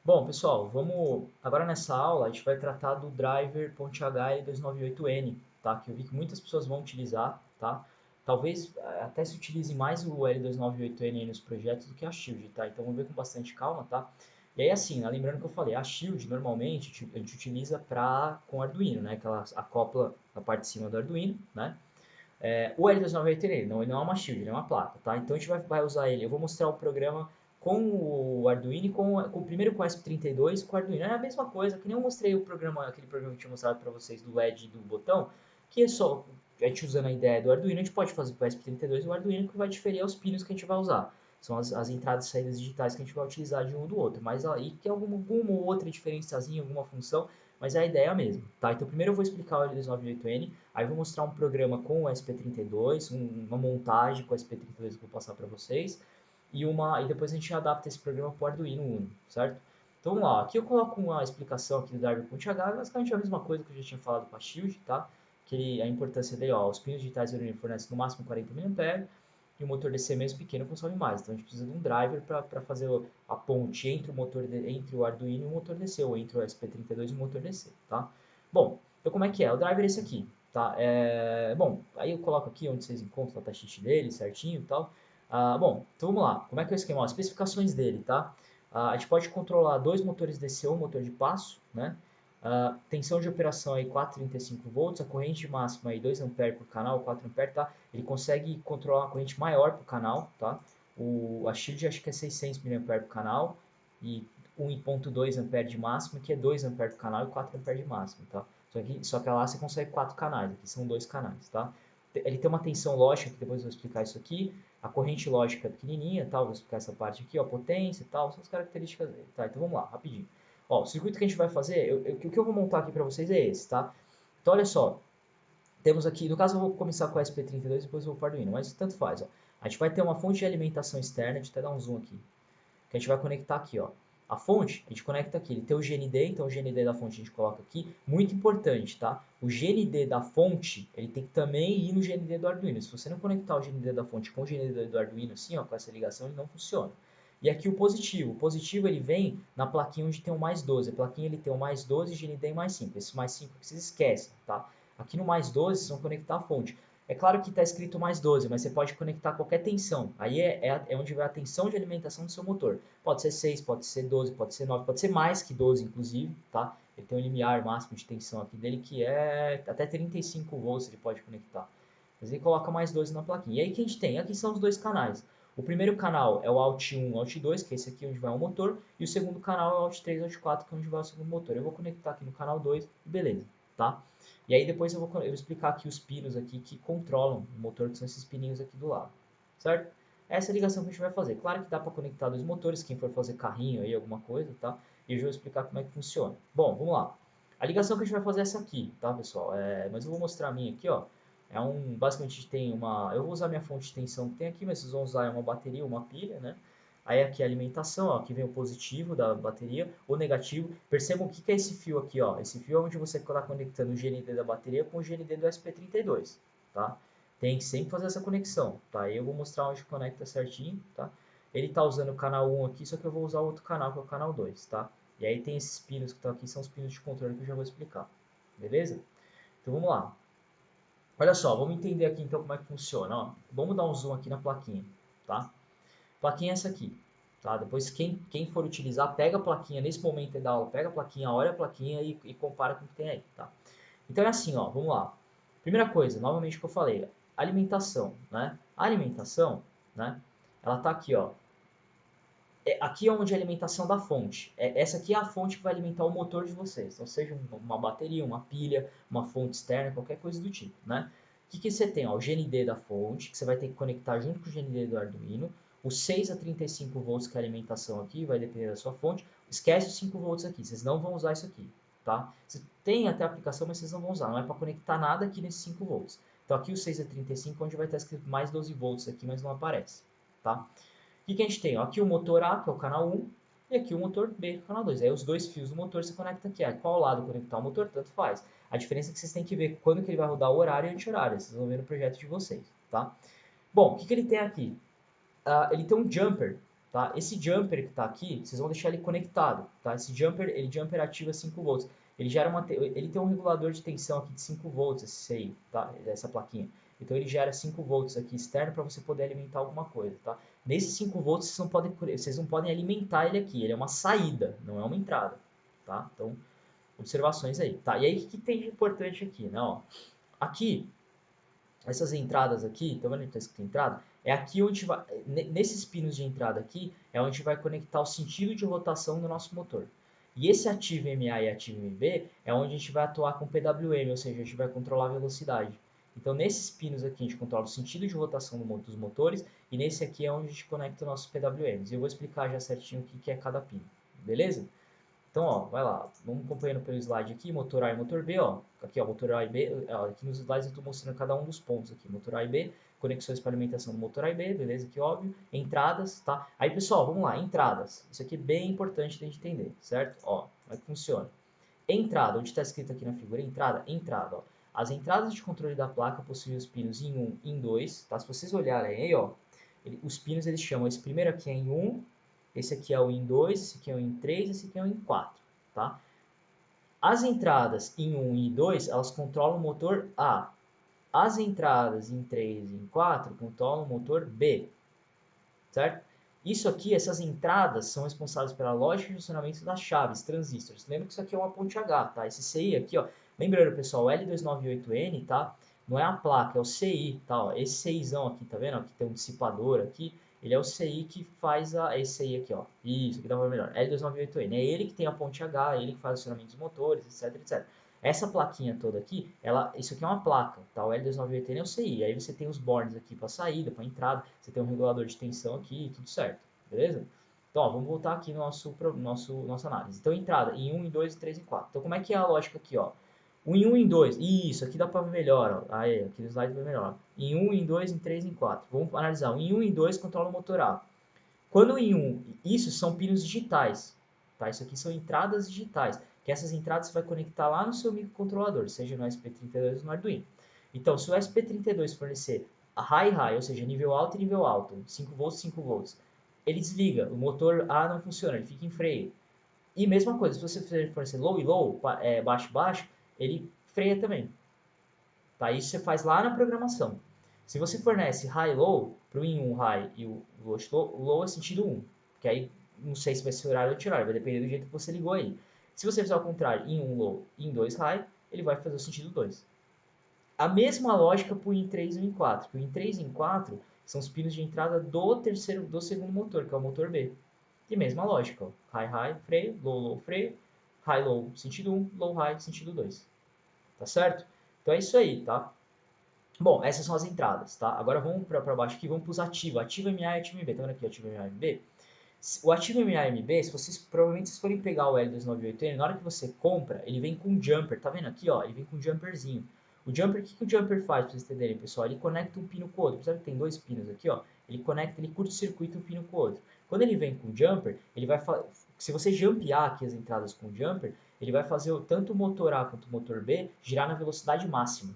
Bom, pessoal, vamos agora nessa aula a gente vai tratar do driver .hl298n, tá? Que eu vi que muitas pessoas vão utilizar, tá? Talvez até se utilize mais o L298n aí nos projetos do que a Shield, tá? Então vamos ver com bastante calma, tá? E aí assim, né, lembrando que eu falei, a Shield normalmente a gente utiliza com Arduino, né? Que ela acopla a parte de cima do Arduino, né? O L298 ele não é uma shield, ele é uma placa, tá? Então a gente vai usar ele, eu vou mostrar o programa com o Arduino e primeiro com o ESP32 e com o Arduino. É a mesma coisa, que nem eu mostrei aquele programa que eu tinha mostrado para vocês do LED do botão, que é só, a gente usando a ideia do Arduino, a gente pode fazer com o ESP32 e o Arduino, que vai diferir os pinos que a gente vai usar. São as entradas e saídas digitais que a gente vai utilizar de um do outro. Mas aí tem alguma outra diferenciazinha, alguma função, mas a ideia é a mesma, tá? Então primeiro eu vou explicar o L298N, aí eu vou mostrar um programa com o SP32, uma montagem com o SP32 que eu vou passar para vocês, e depois a gente adapta esse programa para o Arduino Uno, certo? Então vamos lá, aqui eu coloco uma explicação aqui do driver.h, basicamente a mesma coisa que eu já tinha falado com a Shield, tá? A importância dele, ó, os pinos digitais do Arduino fornecem no máximo 40 mA, e o motor DC mesmo pequeno consome mais. Então a gente precisa de um driver para fazer a ponte entre o Arduino e o motor DC, ou entre o SP32 e o motor DC, tá? Bom, então como é que é? O driver é esse aqui, tá? Bom, aí eu coloco aqui onde vocês encontram a datasheet dele certinho e tal. Bom, então vamos lá. Como é que é o esquema? As especificações dele, tá? A gente pode controlar dois motores DC ou um motor de passo, né? Tensão de operação aí 435 volts, a corrente máxima aí 2 ampere por canal, 4 ampere, tá? Ele consegue controlar uma corrente maior por canal, tá? A Shield acho que é 600 mA por canal e 1,2 ampere de máximo, que é 2 ampere por canal e 4 ampere de máximo, tá? Só que lá você consegue 4 canais, aqui são 2 canais, tá? Ele tem uma tensão lógica, que depois eu vou explicar isso aqui. A corrente lógica é pequenininha, tá? Vou explicar essa parte aqui, ó, potência e tal, são as características dele, tá? Então vamos lá, rapidinho. Ó, o circuito que a gente vai fazer, o que eu vou montar aqui para vocês é esse, tá? Então olha só, temos aqui, no caso eu vou começar com a SP32 e depois eu vou para o Arduino, mas tanto faz, ó. A gente vai ter uma fonte de alimentação externa, deixa eu até dar um zoom aqui, que a gente vai conectar aqui, ó. A fonte, a gente conecta aqui, ele tem o GND, então o GND da fonte a gente coloca aqui. Muito importante, tá? O GND da fonte, ele tem que também ir no GND do Arduino. Se você não conectar o GND da fonte com o GND do Arduino assim, ó, com essa ligação, ele não funciona. E aqui o positivo ele vem na plaquinha onde tem o mais 12. A plaquinha ele tem o mais 12 e GND mais 5. Esse mais 5 vocês esquecem, tá? Aqui no mais 12 vocês vão conectar a fonte. É claro que está escrito mais 12, mas você pode conectar qualquer tensão. Aí é onde vai a tensão de alimentação do seu motor. Pode ser 6, pode ser 12, pode ser 9, pode ser mais que 12, inclusive, tá? Ele tem um limiar máximo de tensão aqui dele que é até 35 volts ele pode conectar. Mas ele coloca mais 12 na plaquinha. E aí o que a gente tem? Aqui são os dois canais. O primeiro canal é o Out1, Out2, que é esse aqui onde vai o motor, e o segundo canal é o Out3, Out4, que é onde vai o segundo motor. Eu vou conectar aqui no canal 2 e beleza, tá? E aí depois eu vou explicar aqui os pinos aqui que controlam o motor, que são esses pininhos aqui do lado, certo? Essa é a ligação que a gente vai fazer. Claro que dá para conectar dois motores, quem for fazer carrinho aí, alguma coisa, tá? E eu já vou explicar como é que funciona. Bom, vamos lá. A ligação que a gente vai fazer é essa aqui, tá, pessoal? Mas eu vou mostrar a minha aqui, ó. Basicamente tem uma, eu vou usar minha fonte de tensão que tem aqui, mas vocês vão usar uma bateria, uma pilha, né? Aí aqui a alimentação, ó, aqui vem o positivo da bateria, o negativo. Percebam o que é esse fio aqui, ó. Esse fio é onde você está conectando o GND da bateria com o GND do SP32, tá? Tem que sempre fazer essa conexão, tá? Aí eu vou mostrar onde conecta certinho, tá? Ele está usando o canal 1 aqui, só que eu vou usar outro canal, que é o canal 2, tá? E aí tem esses pinos que estão aqui, são os pinos de controle que eu já vou explicar, beleza? Então vamos lá. Olha só, vamos entender aqui então como é que funciona. Ó. Vamos dar um zoom aqui na plaquinha, tá? Plaquinha é essa aqui, tá? Depois quem for utilizar, pega a plaquinha nesse momento da aula, pega a plaquinha, olha a plaquinha e compara com o que tem aí, tá? Então é assim, ó, vamos lá. Primeira coisa, novamente o que eu falei, alimentação, né? A alimentação, né? Ela tá aqui, ó. Aqui é onde é a alimentação da fonte. Essa aqui é a fonte que vai alimentar o motor de vocês. Então, seja uma bateria, uma pilha, uma fonte externa, qualquer coisa do tipo, né? O que você tem? Ó, o GND da fonte, que você vai ter que conectar junto com o GND do Arduino. O 6 a 35 volts que é a alimentação aqui, vai depender da sua fonte. Esquece os 5 volts aqui, vocês não vão usar isso aqui, tá? Você tem até a aplicação, mas vocês não vão usar. Não é para conectar nada aqui nesses 5 volts. Então aqui o 6 a 35, onde vai estar escrito mais 12 volts aqui, mas não aparece, tá? O que a gente tem? Ó, aqui o motor A, que é o canal 1, e aqui o motor B, que é o canal 2. Aí os dois fios do motor se conectam aqui. Aí qual lado conectar o motor, tanto faz. A diferença é que vocês têm que ver quando que ele vai rodar o horário e anti-horário. Vocês vão ver no projeto de vocês, tá? Bom, o que ele tem aqui? Ele tem um jumper, tá? Esse jumper que está aqui, vocês vão deixar ele conectado, tá? Esse jumper, ele jumper ativa 5 volts. Ele gera ele tem um regulador de tensão aqui de 5 volts, esse aí, tá? Essa plaquinha. Então ele gera 5 volts aqui externo para você poder alimentar alguma coisa, tá? Nesses 5 volts vocês não podem alimentar ele aqui, ele é uma saída, não é uma entrada, tá? Então, observações aí, tá? E aí o que tem de importante aqui, né? Ó, aqui, essas entradas aqui, tá vendo que está escrito entrada? É aqui onde vai, nesses pinos de entrada aqui, é onde vai conectar o sentido de rotação do nosso motor. E esse ativo MA e ativo MB é onde a gente vai atuar com PWM, ou seja, a gente vai controlar a velocidade. Então, nesses pinos aqui, a gente controla o sentido de rotação dos motores, e nesse aqui é onde a gente conecta os nossos PWMs. E eu vou explicar já certinho o que é cada pino, beleza? Então, ó, vai lá, vamos acompanhando pelo slide aqui, motor A e motor B, ó. Aqui, ó, motor A e B, ó, aqui nos slides eu estou mostrando cada um dos pontos aqui, motor A e B, conexões para alimentação do motor A e B, beleza, que óbvio, entradas, tá? Aí, pessoal, vamos lá, entradas. Isso aqui é bem importante a gente entender, certo? Ó, como é que funciona? Entrada, onde está escrito aqui na figura, entrada, ó. As entradas de controle da placa possuem os pinos em 1 e em 2, tá? Se vocês olharem aí, ó, os pinos eles chamam, esse primeiro aqui é em 1, esse aqui é o em 2, esse aqui é o em 3, esse aqui é o em 4, tá? As entradas em 1 e 2, elas controlam o motor A. As entradas em 3 e em 4 controlam o motor B, certo? Isso aqui, essas entradas são responsáveis pela lógica de funcionamento das chaves, transistores. Lembra que isso aqui é uma ponte H, tá? Esse CI aqui, ó. Lembrando, pessoal, o L298N, tá? Não é a placa, é o CI, tá? Ó. Esse CIzão aqui, tá vendo? Aqui tem um dissipador aqui. Ele é o CI que faz esse CI aqui, ó. Isso, aqui dá pra ver melhor. L298N. É ele que tem a ponte H, é ele que faz o funcionamento dos motores, etc, etc. Essa plaquinha toda aqui, isso aqui é uma placa, tá? O L298N é o CI. Aí você tem os bornes aqui para saída, para entrada, você tem um regulador de tensão aqui, tudo certo, beleza? Então, ó, vamos voltar aqui no nossa análise. Então, entrada em 1, em 2, em 3 e 4. Então, como é que é a lógica aqui, ó? Em 1, em 2. Isso, aqui dá para ver melhor, ó. Aí, aqui no slide vai melhor. Em 1, em 2, em 3 e em 4. Vamos analisar. Em 1 e em 2 controla o motor A. Quando em 1, isso são pinos digitais, tá? Isso aqui são entradas digitais, que essas entradas você vai conectar lá no seu microcontrolador, seja no SP32 ou no Arduino. Então, se o SP32 fornecer a high, ou seja, nível alto e nível alto, 5 volts, 5 volts, ele desliga, o motor A não funciona, ele fica em freio. E mesma coisa, se você fornecer low e low, baixo e baixo, ele freia também. Tá? Isso você faz lá na programação. Se você fornece high e low, para o in 1 high e o low é sentido 1. Porque aí não sei se vai ser horário ou anti-horário, vai depender do jeito que você ligou aí. Se você fizer ao contrário, in 1 low e in 2 high, ele vai fazer o sentido 2. A mesma lógica para o in 3 e o in 4. O in 3 e in 4 são os pinos de entrada do segundo motor, que é o motor B. E mesma lógica, ó. High, high, freio, low, low, freio, high, low, sentido 1, low, high, sentido 2. Tá certo? Então é isso aí, tá? Bom, essas são as entradas, tá? Agora vamos para baixo aqui, vamos para os ativos. Ativo MA e ativo MB. Tá vendo aqui o ativo MA e MB? O ativo MA e MB, se vocês provavelmente vocês forem pegar o L298N, na hora que você compra, ele vem com um jumper. Tá vendo aqui, ó? Ele vem com um jumperzinho. O jumper, o que o jumper faz, para vocês entenderem, pessoal? Ele conecta um pino com o outro. Percebe que tem dois pinos aqui, ó? Ele conecta, ele curto-circuita um pino com o outro. Quando ele vem com o jumper, ele vai se você jumpear aqui as entradas com o jumper, ele vai fazer tanto o motor A quanto o motor B girar na velocidade máxima.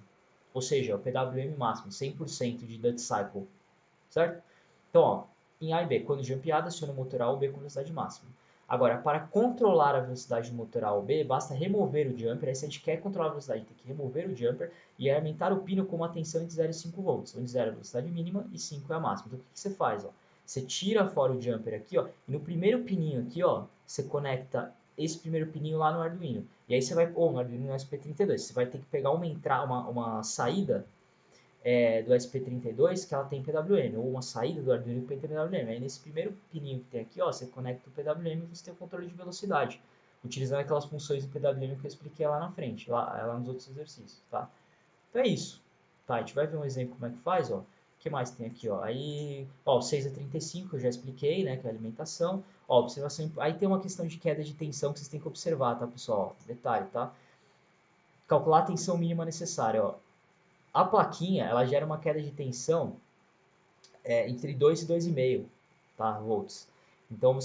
Ou seja, o PWM máximo, 100% de duty cycle, certo? Então, ó, em A e B, quando jumpeado, aciona o motor A ou B com velocidade máxima. Agora, para controlar a velocidade do motor A ou B, basta remover o jumper. Aí, se a gente quer controlar a velocidade, tem que remover o jumper e aumentar o pino com uma tensão entre 0 e 5 volts, onde 0 é a velocidade mínima e 5 é a máxima. Então, o que você faz? Ó? Você tira fora o jumper aqui, ó, e no primeiro pininho aqui, ó, você conecta esse primeiro pininho lá no Arduino. E aí você vai, ou no Arduino no SP32, você vai ter que pegar uma saída do SP32 que ela tem PWM, ou uma saída do Arduino que tem PWM. Aí nesse primeiro pininho que tem aqui, ó, você conecta o PWM e você tem o controle de velocidade, utilizando aquelas funções do PWM que eu expliquei lá na frente, lá nos outros exercícios, tá? Então é isso. Tá, a gente vai ver um exemplo como é que faz, ó. O que mais tem aqui, ó? Aí, ó, o 6 a 35 eu já expliquei, né, que é a alimentação. Ó, observação, aí tem uma questão de queda de tensão que vocês têm que observar, tá, pessoal? Detalhe, tá? Calcular a tensão mínima necessária, ó. A plaquinha, ela gera uma queda de tensão entre 2 e 2,5, tá, volts. Então,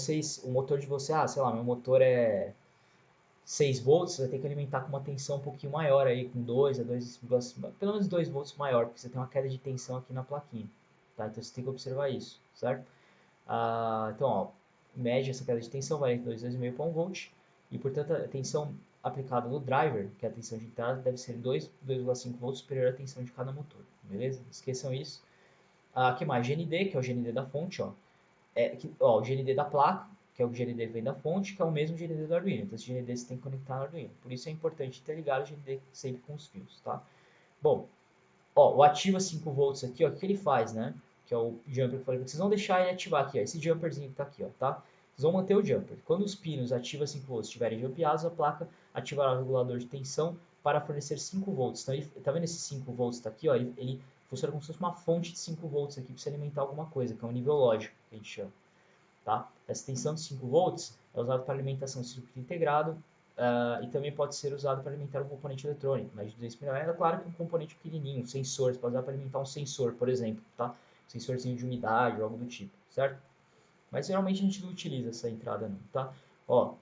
o motor de você, sei lá, meu motor é 6 volts, você vai ter que alimentar com uma tensão um pouquinho maior aí, com 2 a 2, pelo menos 2 volts maior, porque você tem uma queda de tensão aqui na plaquinha, tá? Então, você tem que observar isso, certo? Então, ó, em média, essa queda de tensão vai entre 2,5 para 1 volt, e, portanto, a tensão aplicada no driver, que é a tensão de entrada, deve ser 2,5 volts superior à tensão de cada motor, beleza? Esqueçam isso. Que mais? GND, que é o GND da fonte, ó. O GND da placa, que é o GND que vem da fonte, que é o mesmo GND do Arduino. Então, esse GND você tem que conectar no Arduino. Por isso é importante interligar o GND sempre com os fios, tá? Bom, o ativa 5 volts aqui, ó, o que ele faz, né? Que é o jumper que eu falei, vocês vão deixar ele ativar aqui, ó, esse jumperzinho que tá aqui, ó, tá? Vocês vão manter o jumper. Quando os pinos ativa 5 volts estiverem jumpeados, a placa ativará o regulador de tensão para fornecer 5 volts. Então, tá vendo esse 5 volts tá aqui, ó? Ele funciona como se fosse uma fonte de 5 volts aqui para você alimentar alguma coisa, que é um nível lógico, que a gente chama. Tá? Essa tensão de 5 volts é usada para alimentação do circuito integrado e também pode ser usado para alimentar um componente eletrônico, mas de 200 mA, é claro que um componente pequenininho, um sensor, você pode usar para alimentar um sensor, por exemplo, tá? Um sensorzinho de umidade ou algo do tipo, certo? Mas geralmente a gente não utiliza essa entrada não, tá? Ó,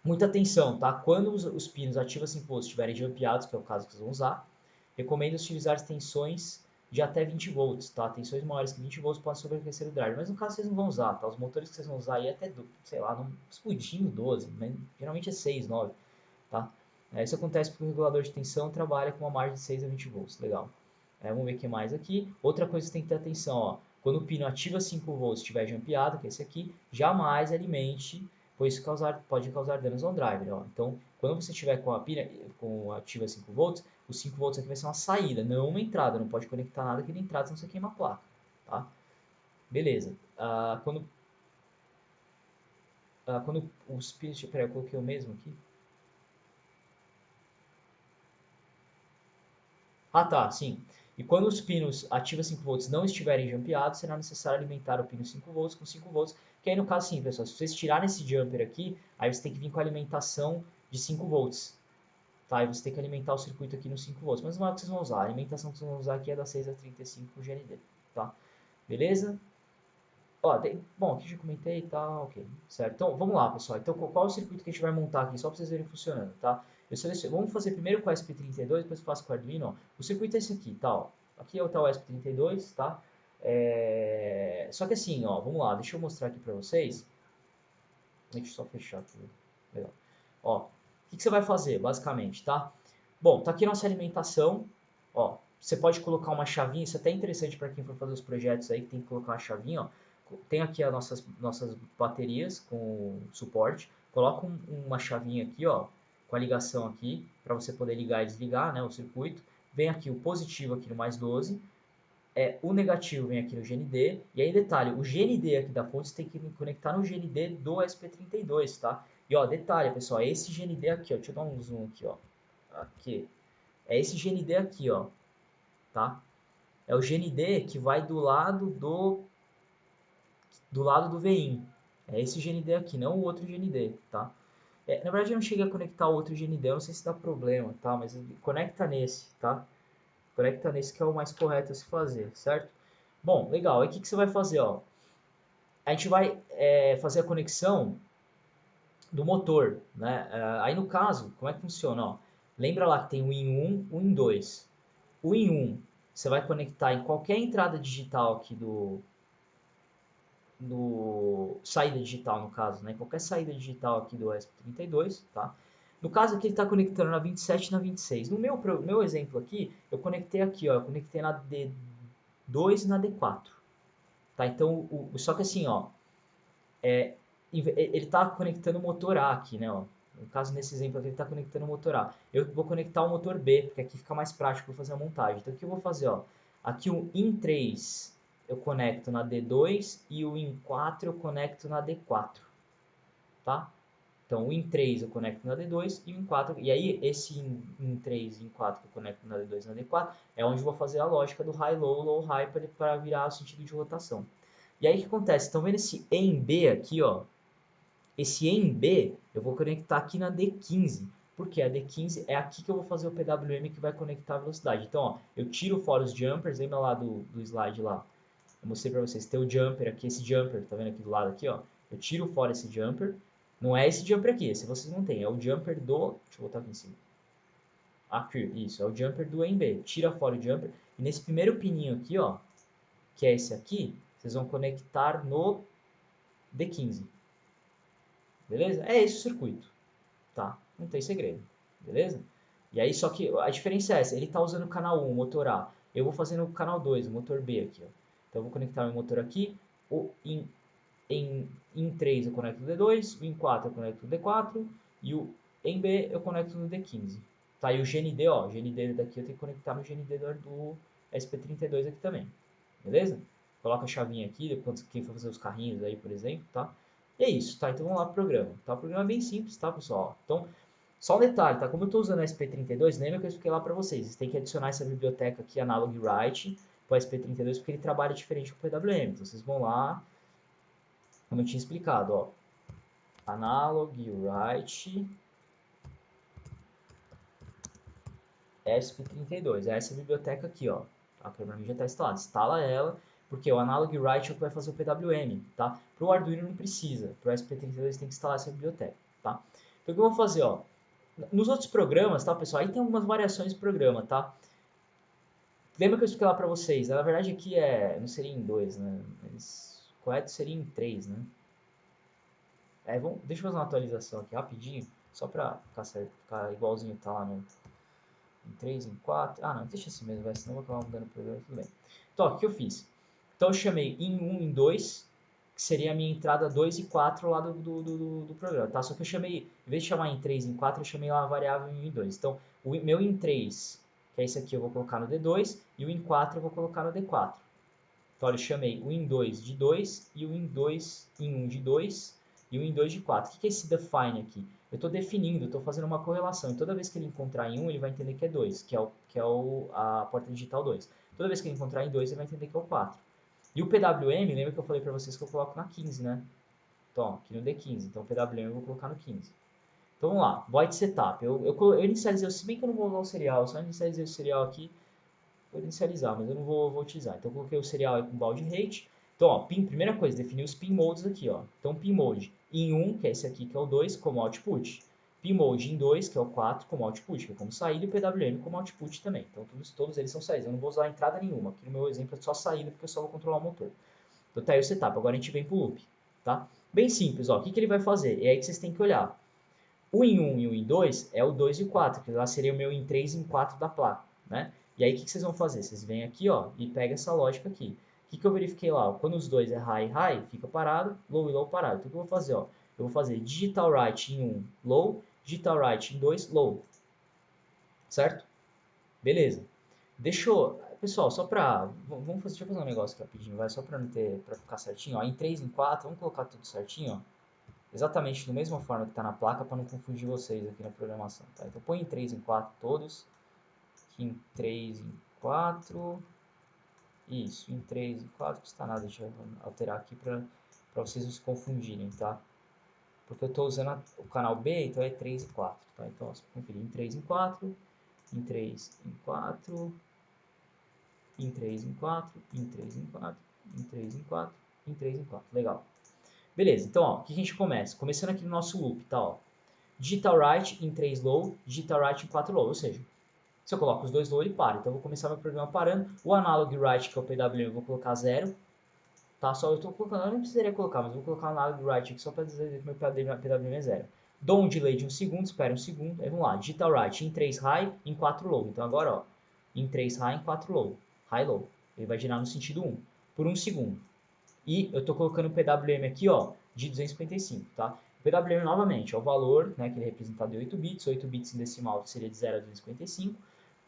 muita atenção, tá? Quando os pinos ativa 5 volts estiverem jumpeados, que é o caso que vocês vão usar, recomendo utilizar tensões de até 20 volts, tá? Tensões maiores que 20 volts podem sobreaquecer o driver, mas no caso vocês não vão usar, tá? Os motores que vocês vão usar aí é até, sei lá, explodindo 12, mas geralmente é 6, 9, tá? Isso acontece porque o regulador de tensão trabalha com uma margem de 6 a 20 volts, legal. Vamos ver o que mais aqui. Outra coisa que você tem que ter atenção, ó, quando o pino ativa 5 volts estiver jumpeado, que é esse aqui, jamais alimente, pois isso pode causar danos ao driver, ó. Então, quando você estiver com a pina com ativa 5 volts, os 5 volts aqui vai ser uma saída, não uma entrada, não pode conectar nada aqui na entrada, senão você queima a placa, tá? Beleza. Quando os pinos... Peraí, eu coloquei o mesmo aqui. Tá, sim. E quando os pinos ativa 5 volts não estiverem jumpeados, será necessário alimentar o pino 5 volts com 5 volts, que aí no caso sim, pessoal, se vocês tirarem esse jumper aqui, aí você tem que vir com a alimentação de 5 volts, tá? Aí você tem que alimentar o circuito aqui no 5 volts, mas não é o que vocês vão usar, a alimentação que vocês vão usar aqui é da 6 a 35 GND, tá? Beleza? Bom, aqui já comentei e tal, ok, certo. Então, vamos lá, pessoal. Então, qual é o circuito que a gente vai montar aqui, só para vocês verem funcionando, tá? Vamos fazer primeiro com o ESP32, depois eu faço com o Arduino, ó. O circuito é esse aqui, tá, ó. Aqui é o tal ESP32, tá? Só que assim, ó, vamos lá, deixa eu mostrar aqui para vocês. Deixa eu só fechar aqui. Legal. Ó, o que você vai fazer, basicamente, tá? Bom, tá aqui nossa alimentação, ó. Você pode colocar uma chavinha, isso é até interessante para quem for fazer os projetos aí, que tem que colocar uma chavinha, ó. Tem aqui as nossas baterias com suporte. Coloca uma chavinha aqui, ó, com a ligação aqui, para você poder ligar e desligar, né, o circuito. Vem aqui o positivo aqui no mais 12, o negativo vem aqui no GND, e aí detalhe, o GND aqui da fonte você tem que conectar no GND do SP32, tá? E ó, detalhe pessoal, é esse GND aqui, ó, deixa eu dar um zoom aqui, ó, aqui, é esse GND aqui, ó, tá? É o GND que vai do lado do VIN, é esse GND aqui, não o outro GND, tá? Na verdade eu não cheguei a conectar o outro GND, eu não sei se dá problema, tá? Mas conecta nesse, tá? Conecta nesse que é o mais correto a se fazer, certo? Bom, legal. Aí o que você vai fazer, ó? A gente vai fazer a conexão do motor, né? Aí no caso, como é que funciona, ó? Lembra lá que tem o IN 1, o IN 2. O IN 1 você vai conectar em qualquer entrada digital aqui do saída digital, no caso, né? Qualquer saída digital aqui do ESP32, tá? No caso aqui ele está conectando na 27 e na 26. No meu exemplo aqui, eu conectei aqui, ó, eu conectei na D2 e na D4. Tá? Então, só que assim, ó, ele está conectando o motor A aqui, né? Ó. No caso, nesse exemplo aqui, ele está conectando o motor A. Eu vou conectar o motor B, porque aqui fica mais prático para fazer a montagem. Então, o que eu vou fazer? Ó? Aqui o IN 3 eu conecto na D2 e o IN 4 eu conecto na D4. Tá? Então, o IN 3 eu conecto na D2 e o IN 4. E aí, esse IN 3 e IN 4 que eu conecto na D2 e na D4 é onde eu vou fazer a lógica do high-low, low-high para virar o sentido de rotação. E aí, o que acontece? Estão vendo esse E em B aqui, ó? Esse E em B eu vou conectar aqui na D15, porque a D15 é aqui que eu vou fazer o PWM que vai conectar a velocidade. Então, ó, eu tiro fora os jumpers, lembra lá do slide lá? Eu mostrei para vocês, tem o jumper aqui, esse jumper, tá vendo aqui do lado aqui, ó? Eu tiro fora esse jumper, não é esse jumper aqui, esse vocês não tem, é o jumper do... Deixa eu botar aqui em cima. Aqui, isso, é o jumper do E em B. Tira fora o jumper, e nesse primeiro pininho aqui, ó, que é esse aqui, vocês vão conectar no D15. Beleza? É esse o circuito, tá? Não tem segredo, beleza? E aí, só que a diferença é essa, ele está usando o canal 1, o motor A, eu vou fazer no canal 2, o motor B aqui, ó. Então eu vou conectar meu motor aqui, em 3 eu conecto no D2, o em 4 eu conecto no D4, e o em B eu conecto no D15. Tá, e o GND, ó, o GND daqui eu tenho que conectar no GND do SP32 aqui também, beleza? Coloca a chavinha aqui, quando quem for fazer os carrinhos aí, por exemplo, tá? E é isso, tá? Então vamos lá pro programa, tá? O programa é bem simples, tá, pessoal? Então, só um detalhe, tá? Como eu estou usando o SP32, lembra que eu expliquei lá para vocês. Vocês têm que adicionar essa biblioteca aqui, Analog Write, para o SP32, porque ele trabalha diferente com o PWM. Então, vocês vão lá, como eu tinha explicado, ó. Analog Write SP32. É essa biblioteca aqui, ó. Tá? Para mim já está instalada. Instala ela, porque o Analog Write é o que vai fazer o PWM, tá? Para o Arduino não precisa. Para o SP32 tem que instalar essa biblioteca, tá? Então, o que eu vou fazer, ó. Nos outros programas, tá, pessoal? Aí tem algumas variações do programa, tá? Lembra que eu expliquei lá pra vocês? Na verdade aqui não seria em 2, né? Mas correto seria em 3, né? Deixa eu fazer uma atualização aqui rapidinho, só pra ficar, certo, ficar igualzinho tá lá no em 3, em 4. Ah, não, deixa assim mesmo, vai, senão eu vou acabar mudando o programa, tudo bem. Então, ó, o que eu fiz? Então eu chamei em 1, em 2, que seria a minha entrada 2 e 4 lá do programa, tá? Só que eu chamei, em vez de chamar em 3 e em 4, eu chamei lá a variável em 1 e 2. Então, o meu em 3, que é esse aqui, eu vou colocar no D2, e o em 4 eu vou colocar no D4. Então, olha, eu chamei o em 2 de 2 e o em 2 em 1 de 2 e o em 2 de 4. O que é esse define aqui? Eu estou definindo, estou fazendo uma correlação. E toda vez que ele encontrar em 1, ele vai entender que é 2, a porta digital 2. Toda vez que ele encontrar em 2, ele vai entender que é o 4. E o PWM, lembra que eu falei para vocês que eu coloco na 15, né? Então, ó, aqui no D15. Então, o PWM eu vou colocar no 15. Então, vamos lá. Void setup. Eu inicializei, se bem que eu não vou usar o serial, só inicializei o serial aqui. Vou inicializar, mas eu não vou utilizar. Então, eu coloquei o serial aí com balde rate. Então, ó, primeira coisa, definir os pin modes aqui, ó. Então, pin mode em 1, que é esse aqui, que é o 2, como output. Pin mode em 2, que é o 4, como output, que é como saída, e o PWM como output também. Então, todos eles são saídas. Eu não vou usar entrada nenhuma. Aqui no meu exemplo é só saída, porque eu só vou controlar o motor. Então, tá aí o setup. Agora a gente vem pro loop, tá? Bem simples, ó. O que ele vai fazer? É aí que vocês têm que olhar. O em 1 e o em 2 é o 2 e o 4, que lá seria o meu em 3 e em 4 da placa, né? E aí o que vocês vão fazer? Vocês vêm aqui, ó, e pega essa lógica aqui. O que eu verifiquei lá? Quando os dois é high, high, fica parado, low e low parado. Então o que eu vou fazer? Ó? Eu vou fazer digital write em 1, low, digital write em 2, low. Certo? Beleza. Pessoal, só pra... deixa eu fazer um negócio aqui rapidinho, vai, só pra não ter... pra ficar certinho, ó. Em 3, em 4, vamos colocar tudo certinho, ó. Exatamente da mesma forma que está na placa para não confundir vocês aqui na programação, tá? Então põe em 3 em 4 todos, aqui em 3 em 4, isso, em 3 em 4, custa nada, deixa eu alterar aqui para vocês não se confundirem, tá? Porque eu estou usando o canal B, então é 3 e 4, tá? Então, ó, se conferir em 3 em 4, em 3 em 4, em 3 em 4, em 3 em 4, em 3 em 4, em 3 em 4, legal. Beleza, então, ó, o que a gente começa? Começando aqui no nosso loop, tá, ó. Digital write em 3 low, digital write em 4 low, ou seja, se eu coloco os dois low, ele para. Então eu vou começar meu programa parando. O analog write, que é o PWM, eu vou colocar 0. Tá? Só eu estou colocando, eu não precisaria colocar, mas eu vou colocar o analog write aqui só para dizer que meu PWM é 0. Dou um delay de 1 segundo, espera 1 segundo, aí vamos lá. Digital write em 3 high, em 4 low. Então agora, ó, em 3 high, em 4 low. High low. Ele vai girar no sentido 1, por 1 segundo. E eu estou colocando o PWM aqui, ó, de 255, tá? O PWM, novamente, é o valor, né, que ele é representado em 8 bits. 8 bits em decimal seria de 0 a 255.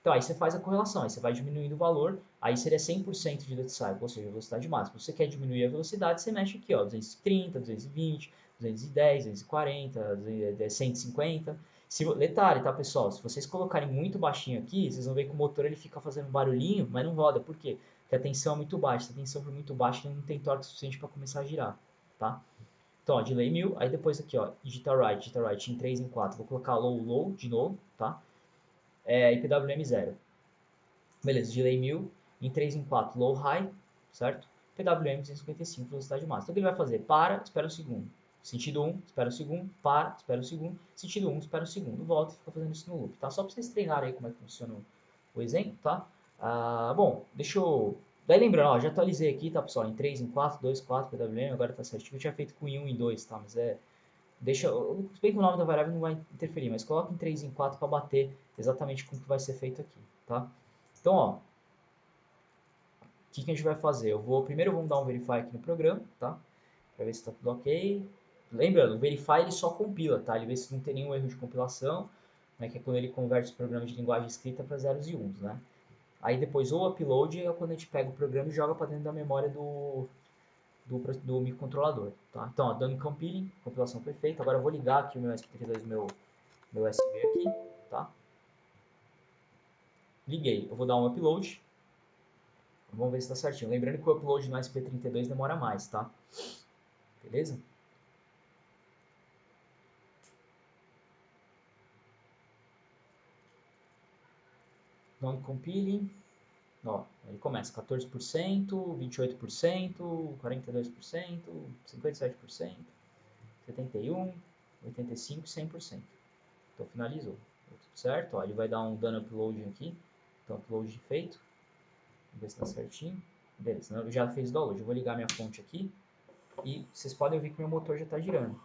Então, aí você faz a correlação, aí você vai diminuindo o valor, aí seria 100% de duty cycle, ou seja, velocidade máxima. Se você quer diminuir a velocidade, você mexe aqui, ó, 230, 220, 210, 240, 150. Detalhe, tá, pessoal? Se vocês colocarem muito baixinho aqui, vocês vão ver que o motor ele fica fazendo barulhinho, mas não roda. Por quê? Porque a tensão é muito baixa. Se a tensão for muito baixa, ele não tem torque suficiente para começar a girar, tá? Então, ó, delay 1000, aí depois aqui, ó, digital write em 3 em 4, vou colocar low, low de novo, tá? E PWM 0. Beleza, delay 1000, em 3 em 4, low, high, certo? PWM 255, velocidade máxima. Então, o que ele vai fazer? Para, espera um segundo. Sentido 1, espera um segundo, para, espera um segundo. Sentido 1, espera um segundo, volta e fica fazendo isso no loop, tá? Só para vocês treinarem aí como é que funciona o exemplo, tá? Bom, deixa eu Daí lembrando, ó, já atualizei aqui, tá, pessoal? Em 3, em 4, 2, 4, PWM, agora tá certinho. Eu tinha feito com em 1 e 2, tá? Mas deixa, se bem que o nome da variável não vai interferir, mas coloca em 3 e em 4 para bater exatamente com o que vai ser feito aqui, tá? Então, ó, o que a gente vai fazer? Primeiro vamos dar um verify aqui no programa, tá? Para ver se está tudo ok. Lembrando, o verify ele só compila, tá? Ele vê se não tem nenhum erro de compilação, né? Que é quando ele converte os programas de linguagem escrita para zeros e uns, né? Aí depois o upload é quando a gente pega o programa e joga para dentro da memória do microcontrolador, tá? Então, ó, dando compiling, compilação foi feita. Agora eu vou ligar aqui o meu SP32, meu USB aqui, tá? Liguei, eu vou dar um upload. Vamos ver se está certinho. Lembrando que o upload no SP32 demora mais, tá? Beleza? Dando compiling. Ó, ele começa 14%, 28%, 42%, 57%, 71%, 85% e 100%. Então finalizou. Tudo certo? Ó, ele vai dar um done upload aqui. Então upload feito. Vamos ver se está certinho. Beleza, eu já fez o download. Eu vou ligar minha fonte aqui. E vocês podem ouvir que meu motor já está girando.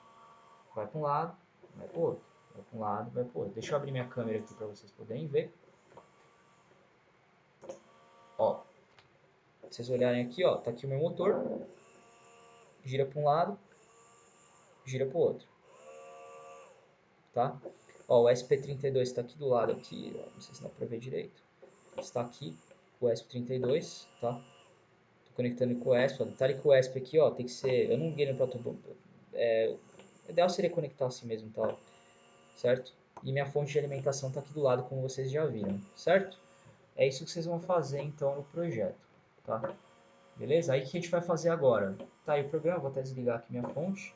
Vai para um lado, vai para o outro. Vai para um lado, vai para o outro. Deixa eu abrir minha câmera aqui para vocês poderem ver. Ó, se vocês olharem aqui, ó, tá aqui o meu motor. Gira para um lado, gira para o outro. Tá? Ó, o SP32 está aqui do lado aqui, ó, não sei se dá para ver direito. Está aqui o SP32, tá? Tô conectando com o ESP, ó, detalhe que o ESP aqui, ó, tem que ser, eu não liguei no protoboard, o ideal seria conectar assim mesmo, tá? Certo? E minha fonte de alimentação está aqui do lado, como vocês já viram, certo? É isso que vocês vão fazer então no projeto, tá? Beleza? Aí o que a gente vai fazer agora? Tá aí o programa, vou até desligar aqui minha fonte.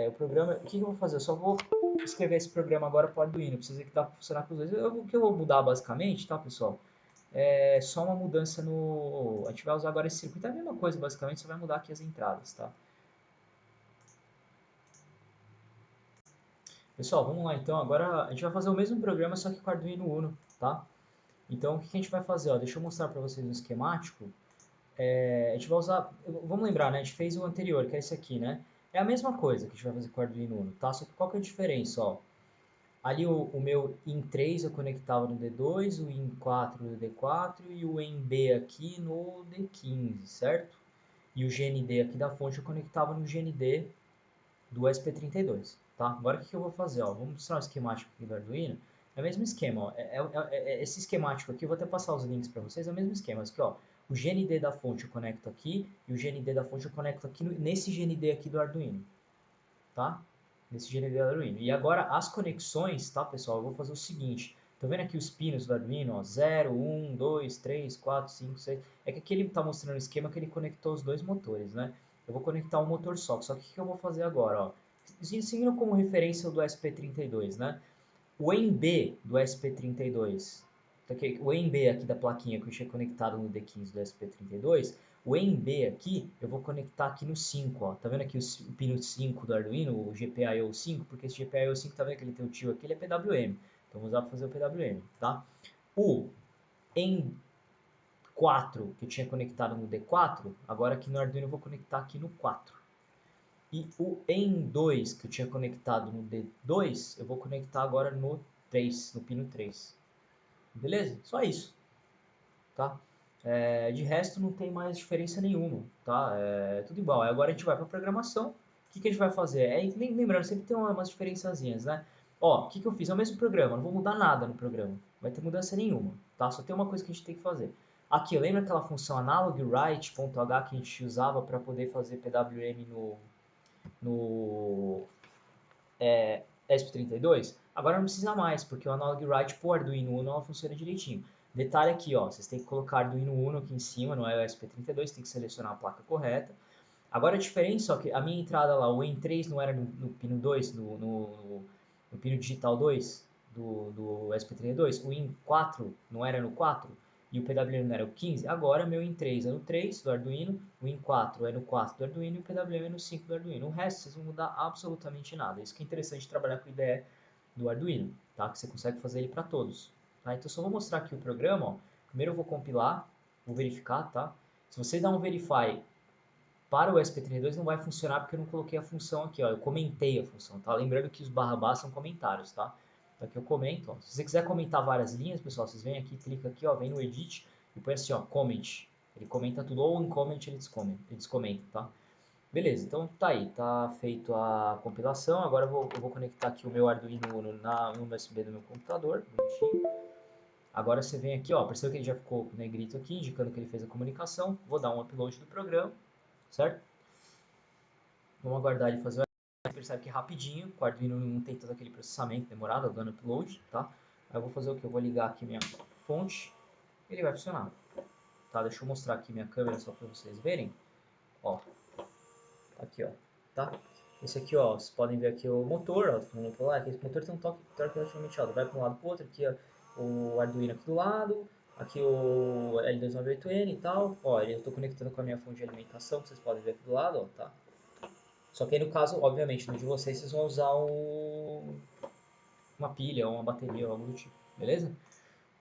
O programa, o que eu vou fazer? Eu só vou escrever esse programa agora para o Arduino, pra vocês verem que dá para funcionar com os dois. O que eu vou mudar basicamente, tá, pessoal? É só uma mudança no... A gente vai usar agora esse circuito, é a mesma coisa basicamente, só vai mudar aqui as entradas, tá? Pessoal, vamos lá então, agora a gente vai fazer o mesmo programa, só que com o Arduino Uno, tá? Então, o que a gente vai fazer? Ó, deixa eu mostrar para vocês no esquemático. A gente vai usar, vamos lembrar, né? A gente fez o anterior, que é esse aqui, né? É a mesma coisa que a gente vai fazer com o Arduino Uno, tá? Só que qual que é a diferença, ó? Ali o meu IN3 eu conectava no D2, o IN4 no D4 e o ENB aqui no D15, certo? E o GND aqui da fonte eu conectava no GND do SP32, tá? Agora o que eu vou fazer, ó? Vamos mostrar o esquemático aqui do Arduino. É o mesmo esquema, ó. Esse esquemático aqui, eu vou até passar os links para vocês, é o mesmo esquema. Aqui, ó, o GND da fonte eu conecto aqui e o GND da fonte eu conecto aqui nesse GND aqui do Arduino, tá? Nesse GND do Arduino. E agora as conexões, tá, pessoal? Eu vou fazer o seguinte. Tô vendo aqui os pinos do Arduino, ó, 0, 1, 2, 3, 4, 5, 6. É que aqui ele tá mostrando o esquema que ele conectou os dois motores, né? Eu vou conectar um motor só que o que eu vou fazer agora, ó? Seguindo como referência o do SP32, né? O ENB do SP32, o ENB aqui da plaquinha que eu tinha conectado no D15 do SP32, o ENB aqui eu vou conectar aqui no 5, ó. Tá vendo aqui o pino 5 do Arduino, o GPIO 5, porque esse GPIO 5, tá vendo que ele tem o tio aqui, ele é PWM. Então vou usar para fazer o PWM, tá? O EN4 que eu tinha conectado no D4, agora aqui no Arduino eu vou conectar aqui no 4. E o EN2 que eu tinha conectado no D2, eu vou conectar agora no 3, no pino 3. Beleza? Só isso, tá? De resto não tem mais diferença nenhuma, tá? É tudo igual. Aí agora a gente vai para a programação. O que a gente vai fazer? Lembrando, sempre tem umas diferençazinhas, né? Ó, o que eu fiz? É o mesmo programa, não vou mudar nada no programa. Não vai ter mudança nenhuma, tá? Só tem uma coisa que a gente tem que fazer. Aqui, lembra aquela função analogWrite.h que a gente usava para poder fazer PWM no ESP32, agora não precisa mais, porque o Analog Write pro Arduino Uno ela funciona direitinho. Detalhe aqui, ó, vocês têm que colocar Arduino Uno aqui em cima, no ESP32, tem que selecionar a placa correta. Agora a diferença, ó, que a minha entrada lá, o EN3 não era no pino 2, no pino digital 2 do ESP32, o EN4 não era no 4, e o PWM não era o 15, agora meu IN3 é no 3 do Arduino, o IN4 é no 4 do Arduino e o PWM é no 5 do Arduino. O resto vocês vão mudar absolutamente nada. Isso que é interessante trabalhar com o IDE do Arduino, tá? Que você consegue fazer ele para todos. Tá? Então só vou mostrar aqui o programa. Ó. Primeiro eu vou compilar. Vou verificar, tá? Se você dá um verify para o ESP32 não vai funcionar porque eu não coloquei a função aqui, ó. Eu comentei a função, tá? Lembrando que os barra são comentários, tá? Então aqui eu comento, ó. Se você quiser comentar várias linhas, pessoal, vocês vêm aqui, clica aqui, ó, vem no edit e põe assim, ó, comment. Ele comenta tudo, ou em comment ele descomenta, tá? Beleza, então tá aí, tá feito a compilação. Agora eu vou conectar aqui o meu Arduino no USB do meu computador, bonitinho. Agora você vem aqui, ó, percebeu que ele já ficou negrito aqui, indicando que ele fez a comunicação. Vou dar um upload do programa, certo? Vamos aguardar ele fazer o upload. Você percebe que rapidinho, o Arduino não tem todo aquele processamento demorado, dando upload, tá? Aí eu vou fazer o que? Eu vou ligar aqui minha fonte, ele vai funcionar. Tá, deixa eu mostrar aqui minha câmera só para vocês verem. Ó, aqui, ó, tá? Esse aqui, ó, vocês podem ver aqui o motor, ó, vamos lá, aqui esse motor tem um torque relativamente alto, vai para um lado para o outro, aqui ó, o Arduino aqui do lado, aqui o L298N e tal, ó, eu estou conectando com a minha fonte de alimentação, que vocês podem ver aqui do lado, ó, tá? Só que aí no caso, obviamente, no de vocês, vocês vão usar uma pilha ou uma bateria ou algo do tipo, beleza?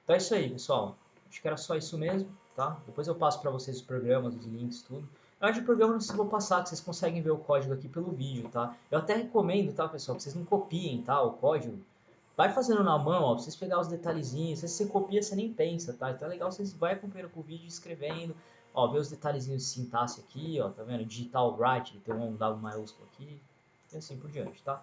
Então é isso aí, pessoal. Acho que era só isso mesmo, tá? Depois eu passo para vocês os programas, os links, tudo. Na hora de programa não sei se vou passar, que vocês conseguem ver o código aqui pelo vídeo, tá? Eu até recomendo, tá, pessoal, que vocês não copiem, tá, o código. Vai fazendo na mão, ó, pra vocês pegar os detalhezinhos. Se você copia, você nem pensa, tá? Então é legal vocês vai acompanhando com o vídeo, escrevendo. Ó, ver os detalhezinhos de sintaxe aqui, ó, tá vendo? Digital right, ele tem um W maiúsculo aqui. E assim por diante, tá?